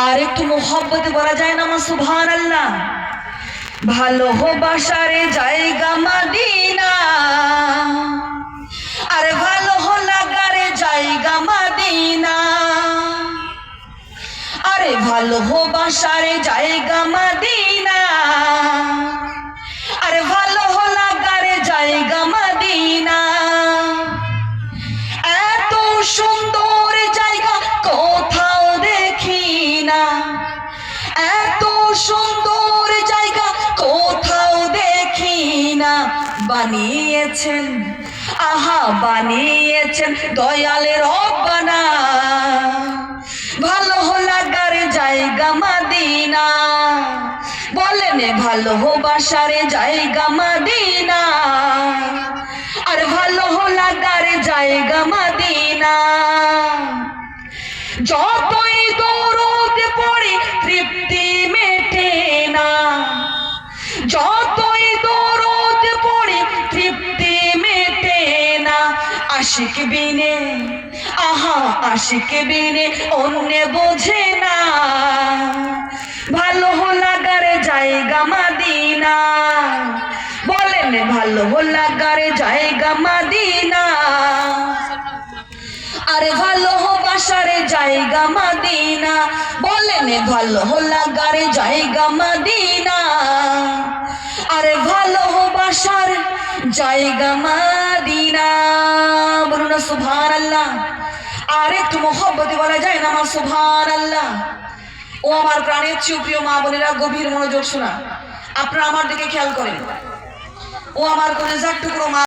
আর একটু মোহব্বতে বলা যায় না আমার সুবহানাল্লাহ। ভালোবাসারে জায়গা মদিনা, আরে ভালো লাগারে জায়গা মদিনা, আরে ভালোবাসারে জায়গা মদিনা, আরে ভালো লাগারে জায়গা মদিনা। এত সুন্দর জায়গা কোথাও দেখি না, এত সুন্দর জায়গা কোথাও দেখি না। বানিয়েছেন আহা বানিয়েছেন দয়ালের রব্বানা, ভালো লাগার জায়গা মদিনা। বলেন ভালোবাসার জায়গা মদিনা, আর ভালো লাগার জায়গা মদিনা। যতই দরুদ পড়ি তৃপ্তি মেটে না, যতই দরুদ পড়ি তৃপ্তি মেটে না। আশিক বিনে আহা আশিক বিনে অন্য বোঝে না, ভালো লাগার জায়গা মদিনা। বলেন ভালো লাগার জায়গা মদিনা, আরে ভালোবাসার জায়গা মদিনা। বলেন ভালো লাগার জায়গা মদিনা, আরে ভালোবাসার জায়গা মদিনা। বলুন সুবহানাল্লাহ। আর একটু মোহব্বতে বলা যায় না আমার সুবহানাল্লাহ। ও আমার প্রাণের চেয়ে প্রিয় মা বোনেরা, গভীর মনোযোগ শোনা, আপনারা আমার দিকে খেয়াল করেন। ও আমার কলেজার টুকরো মা